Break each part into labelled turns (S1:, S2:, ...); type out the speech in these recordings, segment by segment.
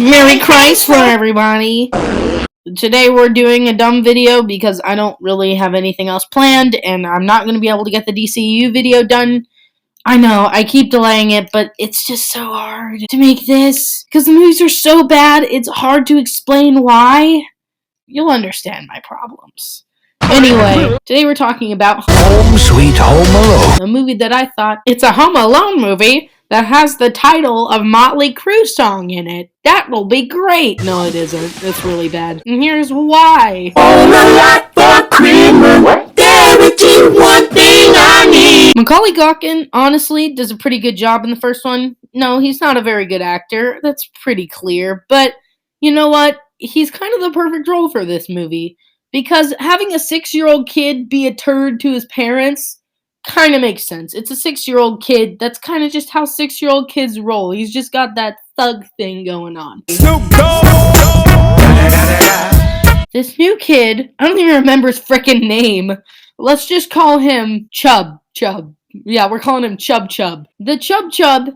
S1: Merry Chrysler, everybody! Today we're doing a dumb video because I don't really have anything else planned, and I'm not going to be able to get the DCU video done. I know, I keep delaying it, but it's just so hard to make this. Because the movies are so bad, it's hard to explain why. You'll understand my problems. Anyway, today we're talking about
S2: Home Sweet Home Alone,
S1: a movie that I thought, it's a Home Alone movie that has the title of Motley Crue song in it. That will be great. No, it isn't. It's really bad. And here's why.
S2: all a lot for creamer. There is one thing I need.
S1: Macaulay Culkin, honestly, does a pretty good job in the first one. No, he's not a very good actor. That's pretty clear. But you know what? He's kind of the perfect role for this movie. Because having a 6-year-old kid be a turd to his parents kind of makes sense. It's a 6-year-old kid. That's kind of just how 6-year-old kids roll. He's just got that thug thing going on.
S2: Snoop Dogg.
S1: This new kid, I don't even remember his frickin' name. Let's just call him Chub. Chub. Yeah, we're calling him Chub. The Chub.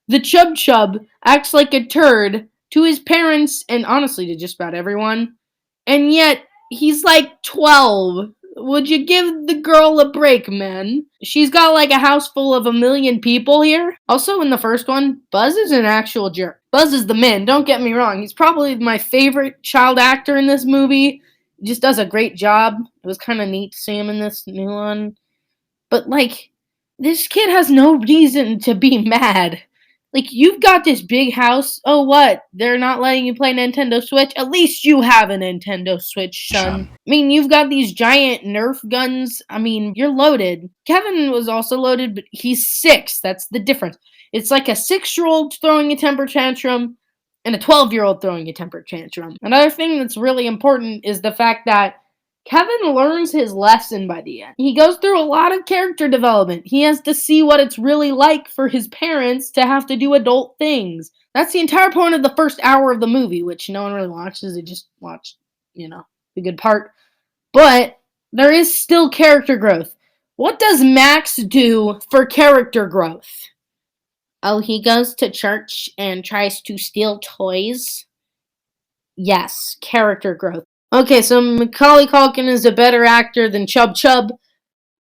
S1: The Chub acts like a turd to his parents and honestly to just about everyone. And yet, he's like 12. Would you give the girl a break, man? She's got like a house full of 1 million people here. Also, in the first one, Buzz is an actual jerk. Buzz is the man, don't get me wrong. He's probably my favorite child actor in this movie. He just does a great job. It was kind of neat to see him in this new one. But, like, this kid has no reason to be mad. Like, you've got this big house. Oh, what? They're not letting you play Nintendo Switch? At least you have a Nintendo Switch, son. I mean, you've got these giant Nerf guns. I mean, you're loaded. Kevin was also loaded, but he's 6. That's the difference. It's like a 6-year-old throwing a temper tantrum and a 12-year-old throwing a temper tantrum. Another thing that's really important is the fact that Kevin learns his lesson by the end. He goes through a lot of character development. He has to see what it's really like for his parents to have to do adult things. That's the entire point of the first hour of the movie, which no one really watches. They just watch, the good part. But there is still character growth. What does Max do for character growth? Oh, he goes to church and tries to steal toys? Yes, character growth. Okay, so Macaulay Culkin is a better actor than Chub.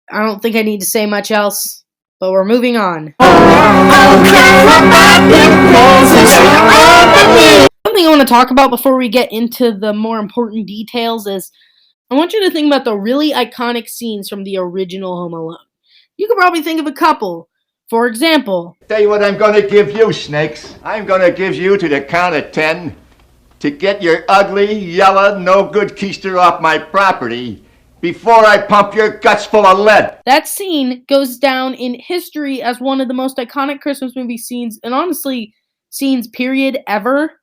S1: I don't think I need to say much else, but we're moving on. Something I want to talk about before we get into the more important details is I want you to think about the really iconic scenes from the original Home Alone. You could probably think of a couple. For example,
S3: Tell you what I'm gonna give you, Snakes. I'm gonna give you to the count of 10 to get your ugly, yellow, no-good keister off my property before I pump your guts full of lead.
S1: that scene goes down in history as one of the most iconic Christmas movie scenes, and honestly, scenes period ever.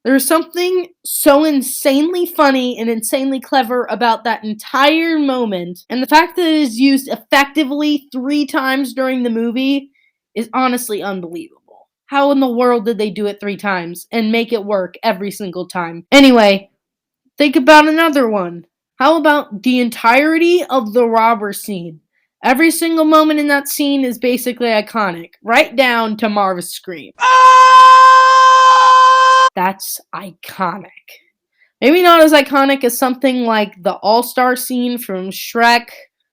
S1: There's something so insanely funny and insanely clever about that entire moment, and the fact that it is used effectively 3 times during the movie is honestly unbelievable. How in the world did they do it 3 times and make it work every single time? Anyway, think about another one. How about the entirety of the robber scene? Every single moment in that scene is basically iconic, right down to Marv's scream. That's iconic. Maybe not as iconic as something like the All-Star scene from Shrek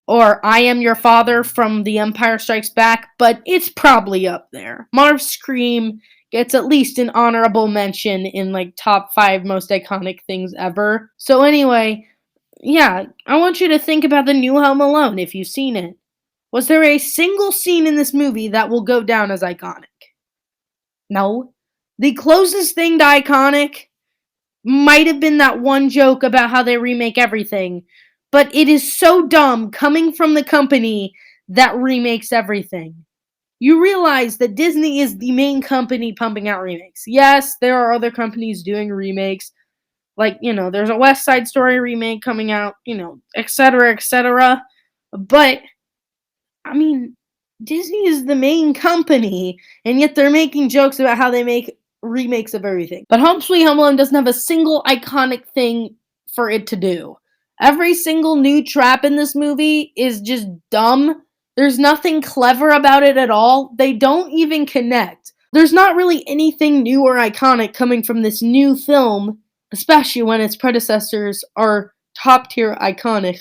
S1: or I Am Your Father from The Empire Strikes Back, but it's probably up there. Marv's scream gets at least an honorable mention in like top 5 most iconic things ever. So anyway, yeah, I want you to think about the new Home Alone if you've seen it. Was there a single scene in this movie that will go down as iconic? No. The closest thing to iconic might have been that one joke about how they remake everything, but it is so dumb coming from the company that remakes everything. You realize that Disney is the main company pumping out remakes. Yes, there are other companies doing remakes. Like, there's a West Side Story remake coming out, etc., etc. But, I mean, Disney is the main company, and yet they're making jokes about how they make remakes of everything. But Home Sweet Home Alone doesn't have a single iconic thing for it to do. Every single new trap in this movie is just dumb There's nothing clever about it at all. They don't even connect. There's not really anything new or iconic coming from this new film, especially when its predecessors are top tier iconic.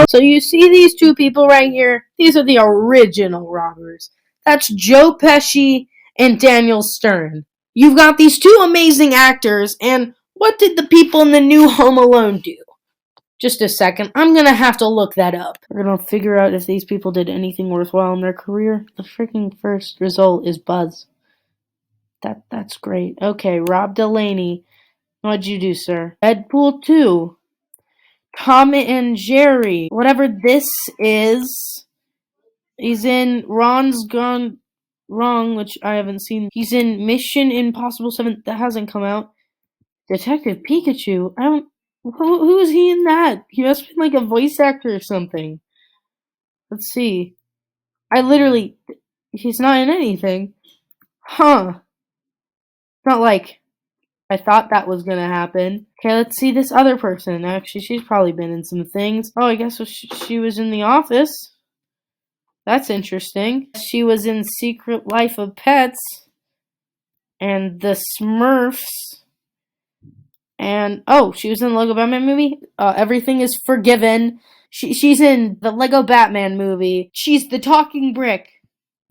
S1: So you see these two people right here? These are the original robbers. That's Joe Pesci and Daniel Stern. You've got these two amazing actors, and what did the people in the new Home Alone do? Just a second, I'm gonna have to look that up. We're gonna figure out if these people did anything worthwhile in their career. The freaking first result is Buzz. That's great. Okay, Rob Delaney. What'd you do, sir? Deadpool 2. Tom and Jerry. Whatever this is. He's in Ron's Gone Wrong, which I haven't seen. He's in Mission Impossible 7. That hasn't come out. Detective Pikachu. I don't... Who is he in that? He must be like a voice actor or something. Let's see. He's not in anything. Huh. Not like I thought that was gonna happen. Okay, let's see this other person. Actually, she's probably been in some things. Oh, I guess she was in The Office. That's interesting. She was in Secret Life of Pets and The Smurfs. And, she was in the Lego Batman movie. Everything is Forgiven. She's in the Lego Batman movie. She's the talking brick.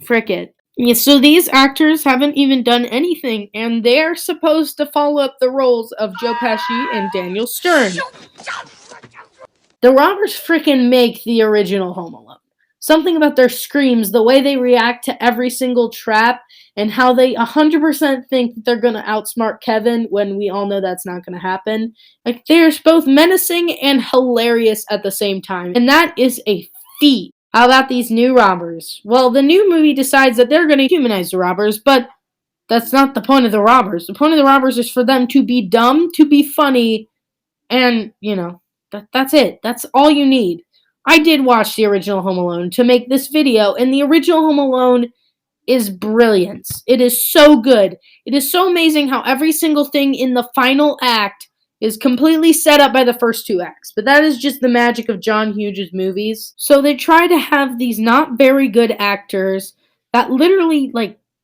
S1: Frick it. Yeah, so these actors haven't even done anything, and they're supposed to follow up the roles of Joe Pesci and Daniel Stern. The robbers frickin' make the original Home Alone. Something about their screams, the way they react to every single trap, and how they 100% think that they're gonna outsmart Kevin when we all know that's not gonna happen. Like, they're both menacing and hilarious at the same time, and that is a feat. How about these new robbers? Well, the new movie decides that they're gonna humanize the robbers, but that's not the point of the robbers. The point of the robbers is for them to be dumb, to be funny, and, that's it. That's all you need. I did watch the original Home Alone to make this video, and the original Home Alone is brilliant. It is so good. It is so amazing how every single thing in the final act is completely set up by the first two acts. But that is just the magic of John Hughes' movies. So they try to have these not very good actors that literally,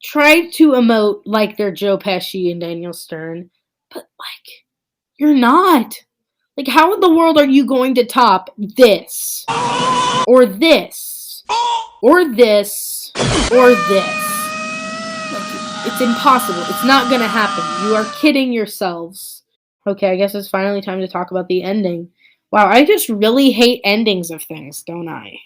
S1: try to emote like they're Joe Pesci and Daniel Stern. But, you're not. How in the world are you going to top this? Or this? Or this? Or this? It's impossible. It's not gonna happen. You are kidding yourselves. Okay, I guess it's finally time to talk about the ending. Wow, I just really hate endings of things, don't I?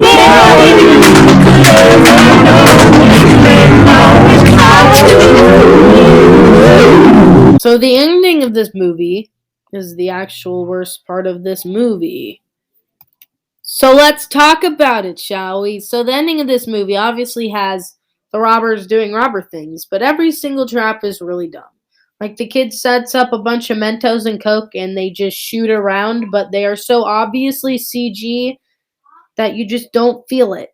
S1: So the ending of this movie is the actual worst part of this movie. So let's talk about it, shall we? So the ending of this movie obviously has the robbers doing robber things, but every single trap is really dumb. The kid sets up a bunch of Mentos and Coke and they just shoot around, but they are so obviously CG that you just don't feel it.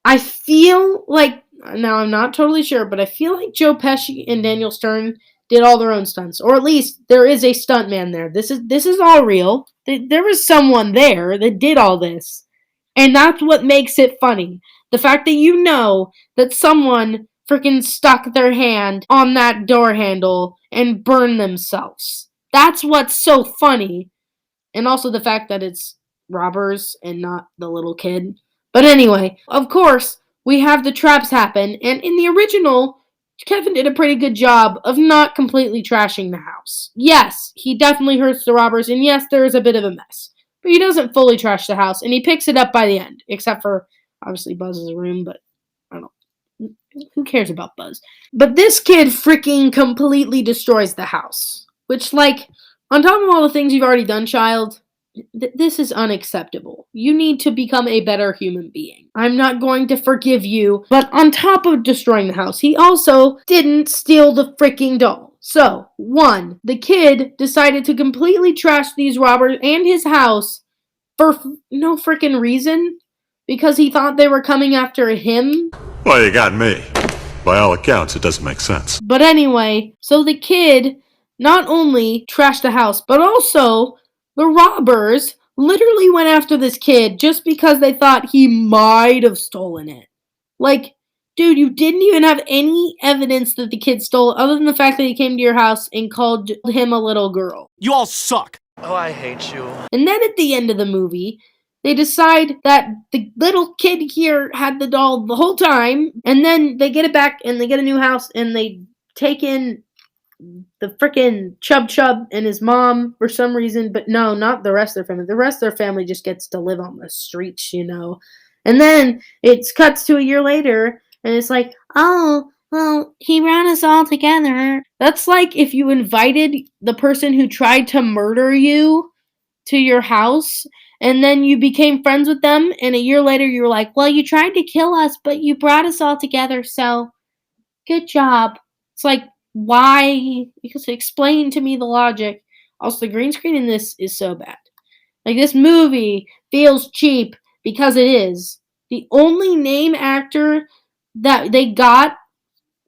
S1: I feel like, now I'm not totally sure, but I feel like Joe Pesci and Daniel Stern did all their own stunts, or at least there is a stuntman there. This is all real. There was someone there that did all this, and that's what makes it funny. The fact that that someone freaking stuck their hand on that door handle and burned themselves. That's what's so funny, and also the fact that it's robbers and not the little kid. But anyway, of course, we have the traps happen, and in the original, Kevin did a pretty good job of not completely trashing the house. Yes, he definitely hurts the robbers, and yes, there is a bit of a mess. But he doesn't fully trash the house, and he picks it up by the end. Except for, obviously, Buzz's room, but I don't know. Who cares about Buzz? But this kid freaking completely destroys the house. Which, on top of all the things you've already done, child, this is unacceptable. You need to become a better human being. I'm not going to forgive you, but on top of destroying the house, he also didn't steal the freaking doll. So, 1, the kid decided to completely trash these robbers and his house for no freaking reason, because he thought they were coming after him.
S4: Well, you got me. By all accounts, it doesn't make sense.
S1: But anyway, so the kid not only trashed the house, but also the robbers literally went after this kid just because they thought he might have stolen it. Like, dude, you didn't even have any evidence that the kid stole it other than the fact that he came to your house and called him a little girl.
S5: You all suck.
S2: Oh, I hate you.
S1: And then at the end of the movie, they decide that the little kid here had the doll the whole time, and then they get it back and they get a new house and they take in the frickin' Chub and his mom for some reason, but no, not the rest of their family. The rest of their family just gets to live on the streets, you know. And then it cuts to a year later, and it's like, oh, well, he ran us all together. That's like if you invited the person who tried to murder you to your house, and then you became friends with them, and a year later you were like, well, you tried to kill us, but you brought us all together, so good job. It's like, why? Because explain to me the logic. Also, the green screen in this is so bad. Like, this movie feels cheap because it is. The only name actor that they got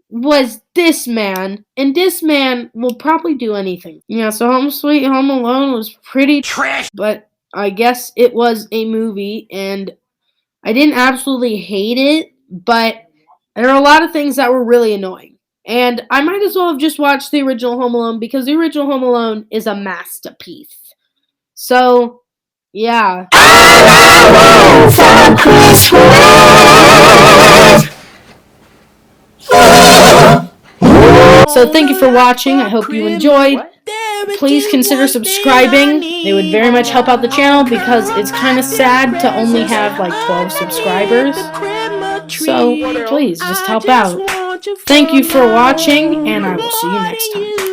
S1: was this man, and this man will probably do anything. Yeah, so Home Sweet Home Alone was pretty trash, but I guess it was a movie, and I didn't absolutely hate it, but there are a lot of things that were really annoying. And I might as well have just watched the original Home Alone because the original Home Alone is a masterpiece. So, yeah.
S2: For Christmas.
S1: So thank you for watching. I hope you enjoyed. Please consider subscribing. It would very much help out the channel because it's kind of sad to only have like 12 subscribers. So please just help out. Thank you for watching, and I will see you next time.